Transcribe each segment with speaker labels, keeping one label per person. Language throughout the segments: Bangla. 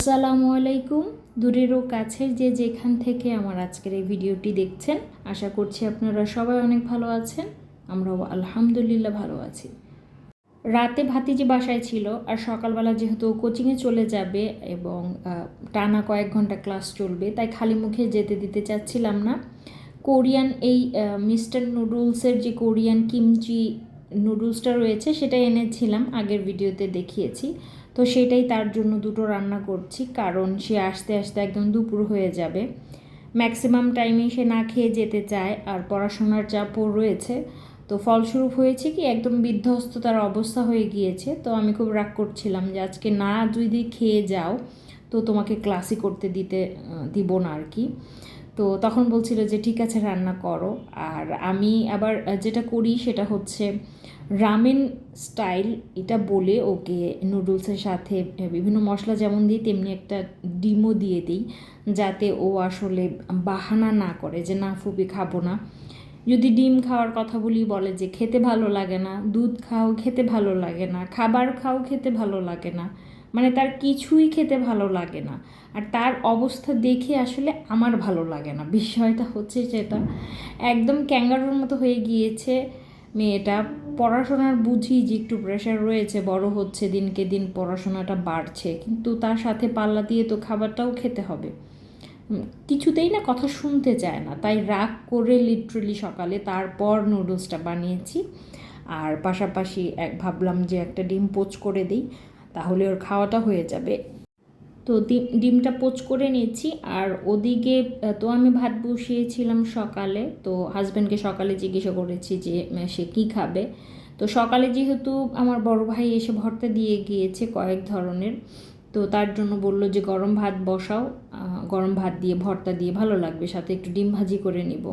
Speaker 1: আসসালামু আলাইকুম। দূরেরও কাছের যে যেখান থেকে আমার আজকের এই ভিডিওটি দেখছেন, আশা করছি আপনারা সবাই অনেক ভালো আছেন। আমরাও আলহামদুলিল্লাহ ভালো আছি। রাতে ভাতিজি বাসায় ছিল, আর সকালবেলা যেহেতু কোচিংয়ে চলে যাবে এবং টানা কয়েক ঘন্টা ক্লাস চলবে, তাই খালি মুখে যেতে দিতে চাচ্ছিলাম না। কোরিয়ান এই মিস্টার নুডলসের যে কোরিয়ান কিমচি নুডলসটা রয়েছে সেটা এনেছিলাম, আগের ভিডিওতে দেখিয়েছি। তো সেটাই তার জন্য দুটো রান্না করছি, কারণ সে আসতে আসতে একদম দুপুর হয়ে যাবে। ম্যাক্সিমাম টাইমেই সে না খেয়ে যেতে চায়, আর পড়াশোনার চাপও রয়েছে। তো ফলস্বরূপ হয়েছে কি, একদম বিধ্বস্ত তার অবস্থা হয়ে গিয়েছে। তো আমি খুব রাগ করছিলাম যে আজকে না যদি খেয়ে যাও তো তোমাকে ক্লাসই করতে দিব না আর কি। তো তখন বলছিল যে ঠিক আছে রান্না করো। আর আমি আবার যেটা করি সেটা হচ্ছে রামেন স্টাইল এটা বলে ওকে নুডলসের সাথে বিভিন্ন মশলা যেমন দিই তেমনি একটা ডিমও দিয়ে দিই, যাতে ও আসলে বাহানা না করে যে না ফুপি খাবো না। যদি ডিম খাওয়ার কথা বলি বলে যে খেতে ভালো লাগে না, দুধ খাও খেতে ভালো লাগে না, খাবার খাও খেতে ভালো লাগে না, মানে তার কিছুই খেতে ভালো লাগে না। আর তার অবস্থা দেখে আসলে আমার ভালো লাগে না, বিষয়টা হচ্ছে যেটা একদম ক্যাঙ্গারুর মতো হয়ে গিয়েছে মেয়েটা। পড়াশোনার বুঝি যে একটু প্রেশার রয়েছে, বড় হচ্ছে দিনকে দিন পড়াশোনাটা বাড়ছে, কিন্তু তার সাথে পাল্লা দিয়ে তো খাবারটাও খেতে হবে। কিছুতেই না কথা শুনতে চায় না, তাই রাগ করে লিটারেলি সকালে তারপর নুডলসটা বানিয়েছি। আর পাশাপাশি ভাবলাম যে একটা ডিম পোচ করে দিই, তাহলে ওর খাওয়াটা হয়ে যাবে। তো ডিমটা পোচ করে নিয়েছি। আর ওদিকে তো আমি ভাত বসিয়েছিলাম সকালে, তো হাজব্যান্ডকে সকালে জিজ্ঞাসা করেছি যে সে কী খাবে। তো সকালে যেহেতু আমার বড় ভাই এসে ভর্তা দিয়ে গিয়েছে কয়েক ধরনের, তো তার জন্য বলল যে গরম ভাত বসাও, গরম ভাত দিয়ে ভর্তা দিয়ে ভালো লাগবে, সাথে একটু ডিম ভাজি করে নিব।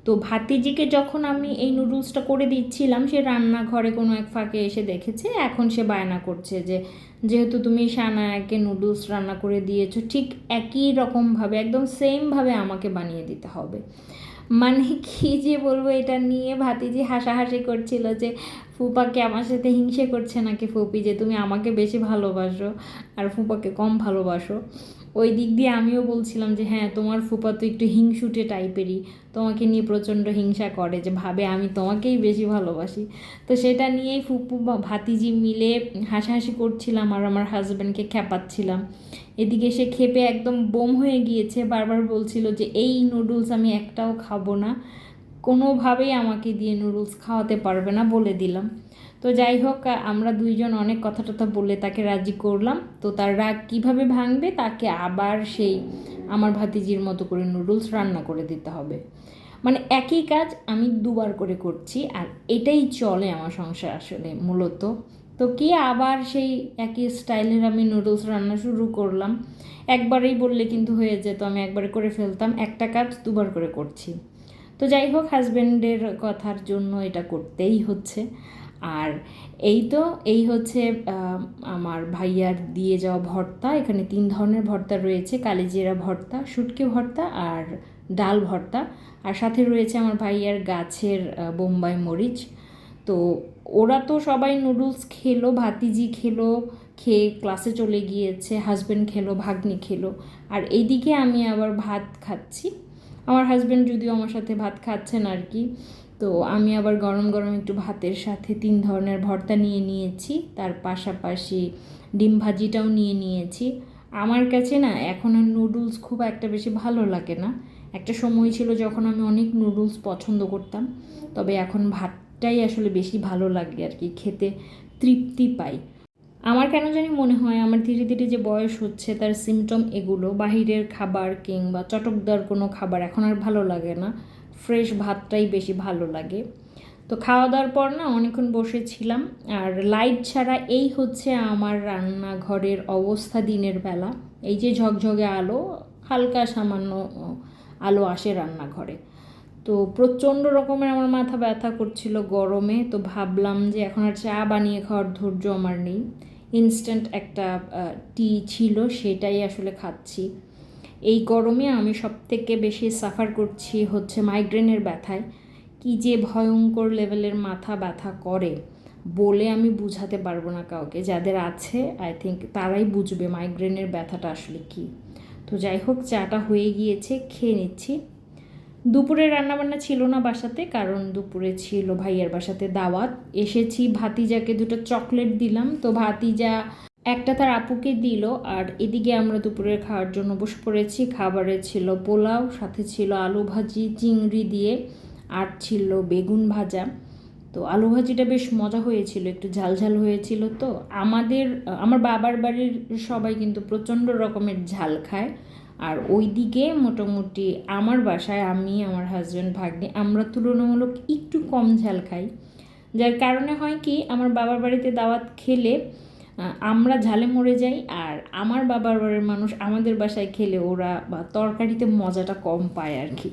Speaker 1: তো ভাতিজিকে যখন আমি এই নুডলসটা করে দিচ্ছিলাম, সে রান্নাঘরে কোনো এক ফাঁকে এসে দেখেছে, এখন সে বায়না করছে যে যেহেতু তুমি সানায়াকে নুডলস রান্না করে দিয়েছো, ঠিক একই রকমভাবে একদম সেমভাবে আমাকে বানিয়ে দিতে হবে। মানে কি যে বলবো, এটা নিয়ে ভাতিজি হাসাহাসি করছিল যে ফুপাকে আমার সাথে হিংসে করছে নাকি ফুপি, যে তুমি আমাকে বেশি ভালোবাসো আর ফুপাকে কম ভালোবাসো। ওই দিক দিয়ে আমিও বলছিলাম যে হ্যাঁ, তোমার ফুপা তো একটু হিংসুটে টাইপেরই, তোমাকে নিয়ে প্রচণ্ড হিংসা করে, যে ভাবে আমি তোমাকেই বেশি ভালোবাসি। তো সেটা নিয়েই ফুপু ভাতিজি মিলে হাসাহাসি করছিলাম, আর আমার হাজব্যান্ডকে খেপাচ্ছিলাম। এদিকে সে খেপে একদম বোম হয়ে গিয়েছে, বারবার বলছিল যে এই নুডলস আমি একটাও খাবো না, কোনোভাবেই আমাকে দিয়ে নুডলস খাওয়াতে পারবে না বলে দিলাম। তো যাই হোক, আমরা দুইজন অনেক কথা টথা বলে তাকে রাজি করলাম। তো তার রাগ কীভাবে ভাঙবে, তাকে আবার সেই আমার ভাতিজির মতো করে নুডলস রান্না করে দিতে হবে। মানে একই কাজ আমি দুবার করে করছি, আর এটাই চলে আমার সংসার আসলে মূলত। তো কি আবার সেই একই স্টাইলের আমি নুডলস রান্না শুরু করলাম। একবারেই বললে কিন্তু হয়ে যেত, আমি একবারে করে ফেলতাম, একটা কাজ দুবার করে করছি। তো যাই হোক, হাজব্যান্ডের কথার জন্য এটা করতেই হচ্ছে। আর এই হচ্ছে আমার ভাইয়ার দিয়ে যাওয়া ভর্তা। এখানে 3 ধরনের ভর্তা রয়েছে, কালিজিরা ভর্তা, শুটকি ভর্তা আর ডাল ভর্তা। আর সাথে রয়েছে আমার ভাইয়ার গাছের বোম্বাই মরিচ। তো ওরা তো সবাই নুডলস খেলো, ভাতিজি খেলো, খেয়ে ক্লাসে চলে গিয়েছে, হাজব্যান্ড খেলো, ভাগ্নি খেলো, আর এইদিকে আমি আবার ভাত খাচ্ছি। আমার হাজব্যান্ড যদিও আমার সাথে ভাত খাচ্ছেন আর কি। তো আমি আবার গরম গরম একটু ভাতের সাথে 3 ধরনের ভর্তা নিয়ে নিয়েছি, তার পাশাপাশি ডিম ভাজিটাও নিয়ে নিয়েছি। আমার কাছে না এখন আর নুডলস খুব একটা বেশি ভালো লাগে না। একটা সময় ছিল যখন আমি অনেক নুডলস পছন্দ করতাম, তবে এখন ভাতটাই আসলে বেশি ভালো লাগে আর কি, খেতে তৃপ্তি পাই। আমার কেন জানি মনে হয় আমার ধীরে ধীরে যে বয়স হচ্ছে তার সিমটম এগুলো। বাহিরের খাবার কিংবা চটকদার কোনো খাবার এখন আর ভালো লাগে না, ফ্রেশ ভাতটাই বেশি ভালো লাগে। তো খাওয়া দাওয়ার পর না অনেকক্ষণ বসেছিলাম, আর লাইট ছাড়া এই হচ্ছে আমার রান্নাঘরের অবস্থা দিনের বেলা। এই যে ঝকঝকে আলো, হালকা সামান্য আলো আসে রান্নাঘরে। তো প্রচণ্ড রকমের আমার মাথা ব্যথা করছিল গরমে। তো ভাবলাম যে এখন আর চা বানিয়ে খাওয়ার ধৈর্য আমার নেই, ইনস্ট্যান্ট একটা টি ছিল সেটাই আসলে খাচ্ছি। এই গরমে আমি সবথেকে বেশি সাফার করছি হচ্ছে মাইগ্রেনের ব্যথায়। কি যে ভয়ঙ্কর লেভেলের মাথা ব্যথা করে বলে আমি বুঝাতে পারবো না কাউকে, যাদের আছে আই থিঙ্ক তারাই বুঝবে মাইগ্রেনের ব্যথাটা আসলে কী। তো যাই হোক, চাটা হয়ে গিয়েছে, খেয়ে নিচ্ছি। দুপুরে রান্নাবান্না ছিল না বাসাতে, কারণ দুপুরে ছিল ভাইয়ার বাসাতে দাওয়াত। এসেছি, ভাতিজাকে দুটো চকলেট দিলাম, তো ভাতিজা একটা তার আপুকে দিল, আর এদিকে আমরা দুপুরের খাওয়ার জন্য বসে পড়েছি। খাবারে ছিল পোলাও, সাথে ছিল আলু ভাজি চিংড়ি দিয়ে, আর ছিল বেগুন ভাজা। তো আলু ভাজিটা বেশ মজা হয়েছিল, একটু ঝালঝাল হয়েছিল। তো আমার বাবার বাড়ির সবাই কিন্তু প্রচণ্ড রকমের ঝাল খায়, আর ওই দিকে মোটামুটি আমার বাসায় আমি, আমার হাজব্যান্ড, ভাগ্নে আমরা তুলনামূলক একটু কম ঝাল খাই। যার কারণে হয় কি, আমার বাবার বাড়িতে দাওয়াত খেলে আমরা ঝালে মরে যাই, আর আমার বাবার বাড়ির মানুষ আমাদের বাসায় খেলে ওরা বা তরকারিতে মজাটা কম পায় আর কি।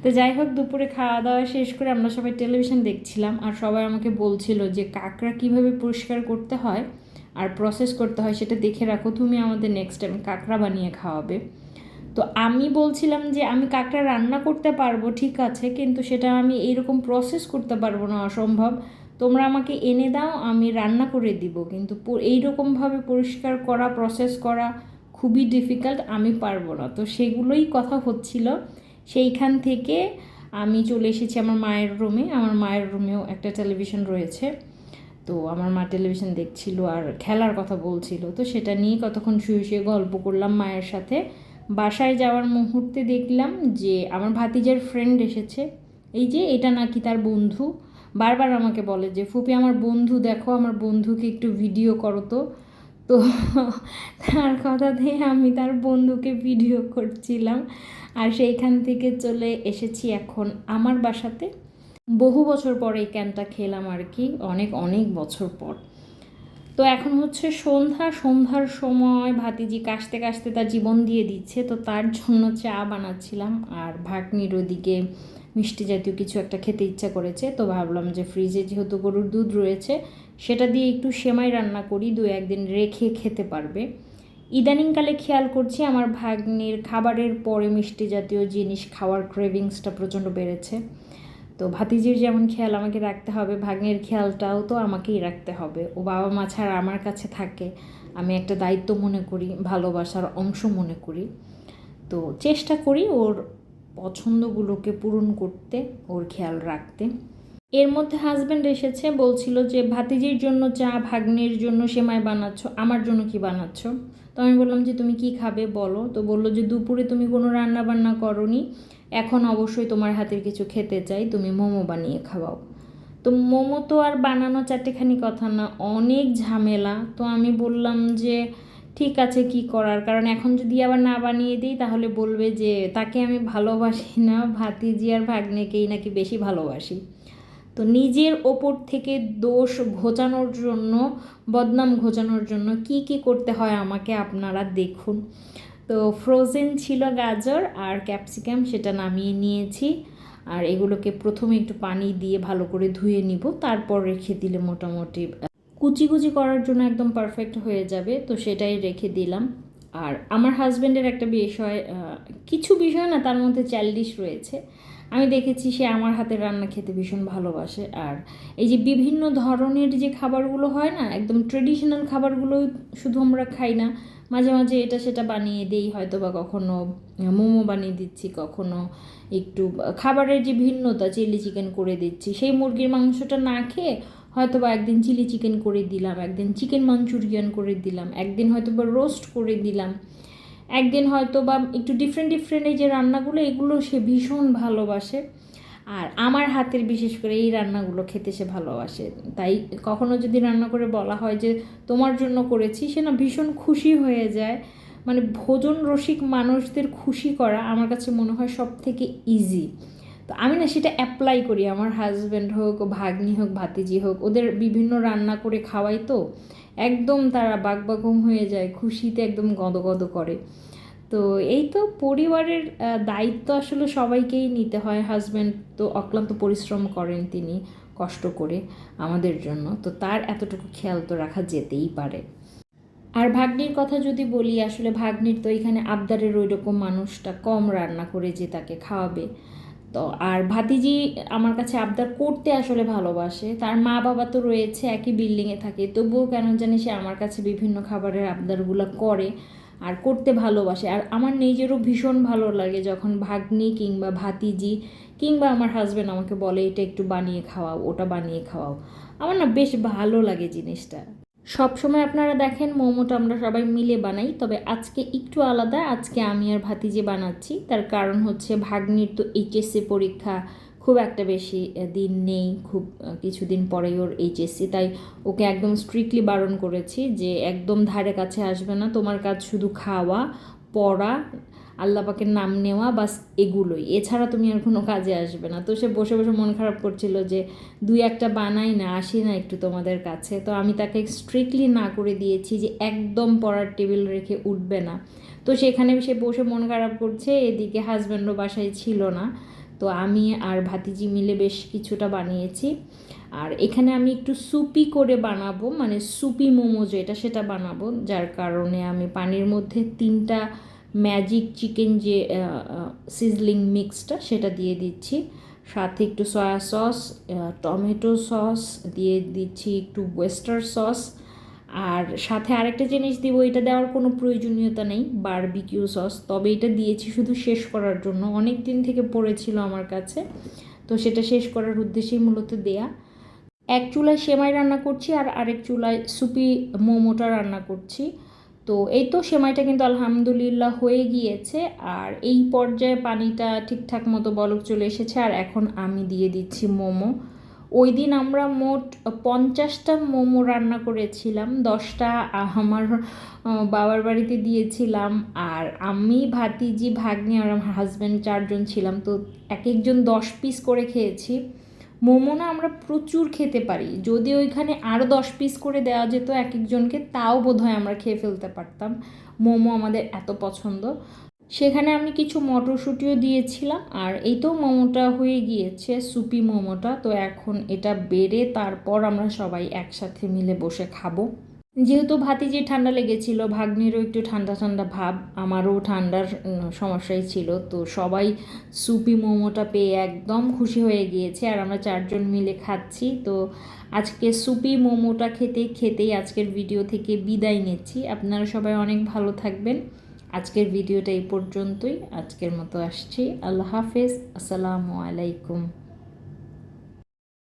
Speaker 1: তো যাই হোক, দুপুরে খাওয়া দাওয়া শেষ করে আমরা সবাই টেলিভিশন দেখছিলাম, আর সবাই আমাকে বলছিল যে কাঁকড়া কীভাবে পরিষ্কার করতে হয় আর প্রসেস করতে হয় সেটা দেখে রাখো, তুমি আমাদের নেক্সট টাইম কাঁকড়া বানিয়ে খাওয়াবে। তো আমি বলছিলাম যে আমি কাঁকড়া রান্না করতে পারবো, ঠিক আছে, কিন্তু সেটা আমি এইরকম প্রসেস করতে পারবো না, অসম্ভব। তোমরা আমাকে এনে দাও, আমি রান্না করে দিব, কিন্তু এইরকমভাবে পরিষ্কার করা, প্রসেস করা খুবই ডিফিকাল্ট, আমি পারবো না। তো সেগুলোই কথা হচ্ছিল। সেইখান থেকে আমি চলে এসেছি আমার মায়ের রুমে। আমার মায়ের রুমেও একটা টেলিভিশন রয়েছে, তো আমার মা টেলিভিশন দেখছিল আর খেলার কথা বলছিল, তো সেটা নিয়ে কতক্ষণ শুয়ে শুয়ে গল্প করলাম মায়ের সাথে। বাসায় যাওয়ার মুহূর্তে দেখলাম যে আমার ভাতিজার ফ্রেন্ড এসেছে। এই যে এটা নাকি তার বন্ধু, বারবার আমাকে বলে যে ফুপি আমার বন্ধু, দেখো আমার বন্ধুকে একটু ভিডিও করো। তো তো তার কথাতে আমি তার বন্ধুকে ভিডিও করছিলাম, আর সেইখান থেকে চলে এসেছি এখন আমার বাসাতে। বহু বছর পর এই ক্যানটা খেলাম আর কি, অনেক অনেক বছর পর। তো এখন হচ্ছে সন্ধ্যার সময় ভাতিজি কাশতে কাশতে তার জীবন দিয়ে দিচ্ছে, তো তার জন্য চা বানাচ্ছিলাম। আর ভাগ্নির ওদিকে মিষ্টি জাতীয় কিছু একটা খেতে ইচ্ছা করেছে, তো ভাবলাম যে ফ্রিজে যেহেতু গরুর দুধ রয়েছে সেটা দিয়ে একটু সেমাই রান্না করি, 2-1 দিন রেখে খেতে পারবে। ইদানিংকালে খেয়াল করছি আমার ভাগ্নির খাবারের পরে মিষ্টি জাতীয় জিনিস খাওয়ার ক্রেভিংসটা প্রচণ্ড বেড়েছে। তো ভাতিজির যেমন খেয়াল আমাকে রাখতে হবে, ভাগ্নের খেয়ালটাও তো আমাকেই রাখতে হবে। ও বাবা মা ছাড়া আমার কাছে থাকে, আমি একটা দায়িত্ব মনে করি, ভালোবাসার অংশ মনে করি। তো চেষ্টা করি ওর পছন্দগুলোকে পূরণ করতে, ওর খেয়াল রাখতে। এর মধ্যে হাজব্যান্ড এসেছে, বলছিল যে ভাতিজির জন্য চা, ভাগ্নের জন্য সেমাই বানাচ্ছ, আমার জন্য কি বানাচ্ছ? তো আমি বললাম যে তুমি কি খাবে বলো। তো বললো যে দুপুরে তুমি কোনো রান্না বান্না করনি, এখন অবশ্যই তোমার হাতের কিছু খেতে চাই, তুমি মোমো বানিয়ে খাওয়াও। তো মোমো তো আর বানানো চারটেখানি কথা না, অনেক ঝামেলা। তো আমি বললাম যে ঠিক আছে, কি করার, কারণ এখন যদি আবার না বানিয়ে দিই তাহলে বলবে যে তাকে আমি ভালোবাসি না, ভাতিজি আর ভাগ্নেকেই নাকি বেশি ভালোবাসি। তো নিজের ওপর থেকে দোষ ঘোচানোর জন্য, বদনাম ঘোচানোর জন্য কি কি করতে হয় আমাকে আপনারা দেখুন। তো ফ্রোজেন ছিল গাজর আর ক্যাপসিকাম, সেটা নামিয়ে নিয়েছি। আর এগুলোকে প্রথমে একটু পানি দিয়ে ভালো করে ধুয়ে নিব, তারপর রেখে দিলে মোটামুটি কুচি কুচি করার জন্য একদম পারফেক্ট হয়ে যাবে। তো সেটাই রেখে দিলাম। আর আমার হাজব্যান্ডের একটা বিষয়, কিছু বিষয় না তার মধ্যে চাইল্ডিশ রয়েছে। আমি দেখেছি সে আমার হাতের রান্না খেতে ভীষণ ভালোবাসে। আর এই যে বিভিন্ন ধরনের যে খাবারগুলো হয় না, একদম ট্রেডিশনাল খাবারগুলো শুধু আমরা খাই না, মাঝে মাঝে এটা সেটা বানিয়ে দিই, হয়তো বা কখনো মোমো বানিয়ে দিচ্ছি, কখনো একটু খাবারের যে ভিন্নতা, চিলি চিকেন করে দিচ্ছি, সেই মুরগির মাংসটা না খেয়ে হয়তো বা একদিন চিলি চিকেন করে দিলাম, একদিন চিকেন মাঞ্চুরিয়ান করে দিলাম, একদিন হয়তো বা রোস্ট করে দিলাম, একদিন হয়তো বা একটু ডিফারেন্ট ডিফারেন্ট এই যে রান্নাগুলো, এগুলো সে ভীষণ ভালোবাসে। আর আমার হাতের বিশেষ করে এই রান্নাগুলো খেতে সে ভালোবাসে। তাই কখনো যদি রান্না করে বলা হয় যে তোমার জন্য করেছি, সে না ভীষণ খুশি হয়ে যায়। মানে ভোজন রসিক মানুষদের খুশি করা আমার কাছে মনে হয় সব থেকে ইজি। তো আমি না সেটা অ্যাপ্লাই করি, আমার হাজব্যান্ড হোক, ভাগ্নি হোক, ভাতিজি হোক, ওদের বিভিন্ন রান্না করে খাওয়াই, তো একদম তারা বাগবাগম হয়ে যায়, খুশিতে একদম গদগদ করে। তো এই তো পরিবারের দায়িত্ব আসলে সবাইকেই নিতে হয়। হাজব্যান্ড তো অক্লান্ত পরিশ্রম করেন, তিনি কষ্ট করে আমাদের জন্য, তো তার এতটুকু খেয়াল তো রাখা যেতেই পারে। আর ভাগ্নির কথা যদি বলি, আসলে ভাগ্নির তো এখানে আবদারের ওই রকম মানুষটা কম রান্না করে যে তাকে খাওয়াবে। তো আর ভাতিজি আমার কাছে আবদার করতে আসলে ভালোবাসে, তার মা বাবা তো রয়েছে, একই বিল্ডিংয়ে থাকে, তবুও কেন জানি সে আমার কাছে বিভিন্ন খাবারের আবদারগুলো করে আর করতে ভালোবাসে। আর আমার নিজেরও ভীষণ ভালো লাগে যখন ভাগ্নি কিংবা ভাতিজি কিংবা আমার হাজব্যান্ড আমাকে বলে এটা একটু বানিয়ে খাওয়াও, ওটা বানিয়ে খাওয়াও। আমার না বেশ ভালো লাগে জিনিসটা। সব সময় আপনারা দেখেন মোমোটা আমরা সবাই মিলে বানাই, তবে আজকে একটু আলাদা। আজকে আমি আর ভাতিজি বানাচ্ছি, তার কারণ হচ্ছে ভাগ্নির তো এইচএসসি পরীক্ষা খুব একটা বেশি দিন নেই, খুব কিছুদিন পরেই ওর এইচএসসি, তাই ওকে একদম স্ট্রিক্টলি বারণ করেছি যে একদম ধারে কাছে আসবে না, তোমার কাজ শুধু খাওয়া, পড়া, আল্লাহ পাকের নাম নেওয়া, বাস এগুলোই, এছাড়া তুমি আর কোনো কাজে আসবে না। তো সে বসে বসে মন খারাপ করছিল যে দুই একটা বানাই না, আসি না একটু তোমাদের কাছে। তো আমি তাকে স্ট্রিক্টলি না করে দিয়েছি যে একদম পড়ার টেবিল রেখে উঠবে না। তো সেখানে সে বসে মন খারাপ করছে, এদিকে হাজব্যান্ডও বাসায় ছিল না। তো আমি আর ভাতিজি মিলে বেশ কিছুটা বানিয়েছি। আর এখানে আমি একটু সুপি করে বানাবো, মানে সুপি মোমো যেটা সেটা বানাবো, যার কারণে আমি পানির মধ্যে 3টা ম্যাজিক চিকেন যে সিজলিং মিক্সটা সেটা দিয়ে দিচ্ছি, সাথে একটু সয়া সস, টমেটো সস দিয়ে দিচ্ছি, একটু ওয়েস্টার সস, আর সাথে আরেকটা জিনিস দিব, এটা দেওয়ার কোনো প্রয়োজনীয়তা নেই, বারবিকিউ সস, তবে এটা দিয়েছি শুধু শেষ করার জন্য, অনেক দিন থেকে পড়েছিল আমার কাছে, তো সেটা শেষ করার উদ্দেশ্যেই মূলত দেয়া। এক চুলায় সেমাই রান্না করছি আর আরেক চুলায় সুপি মোমোটা রান্না করছি। তো এই তো সেমাইটা কিন্তু আলহামদুলিল্লাহ হয়ে গিয়েছে, আর এই পর্যায়ে পানিটা ঠিকঠাক মতো বলক চলে এসেছে, আর এখন আমি দিয়ে দিচ্ছি মোমো। ওই দিন আমরা মোট 50টা মোমো রান্না করেছিলাম, 10টা আমার বাবার বাড়িতে দিয়েছিলাম, আর আমি ভাতিজি ভাগ্নি আর আমার হাজব্যান্ড 4জন ছিলাম, তো এক একজন 10 পিস করে খেয়েছি। মোমো না আমরা প্রচুর খেতে পারি, যদি ওইখানে আরও 10 পিস করে দেওয়া যেত এক একজনকে, তাও বোধহয় আমরা খেয়ে ফেলতে পারতাম, মোমো আমাদের এত পছন্দ। সেখানে আমি কিছু মটরশুঁটিও দিয়েছিলাম, আর এই তো মোমোটা হয়ে গিয়েছে, সুপি মোমোটা। তো এখন এটা বেড়ে তারপর আমরা সবাই একসাথে মিলে বসে খাবো। যেহেতু ভাতিজির ঠান্ডা লেগেছিল, ভাগ্নিরও একটু ঠান্ডা ঠান্ডা ভাব, আমারও ঠান্ডার সমস্যাই ছিল, তো সবাই সুপি মোমোটা পেয়ে একদম খুশি হয়ে গিয়েছে, আর আমরা 4জন মিলে খাচ্ছি। তো আজকে সুপি মোমোটা খেতে খেতেই আজকের ভিডিও থেকে বিদায় নিচ্ছি। আপনারা সবাই অনেক ভালো থাকবেন। আজকের ভিডিওটা এই পর্যন্তই, আজকের মতো আসছি। আল্লাহ হাফেজ, আসসালামু আলাইকুম।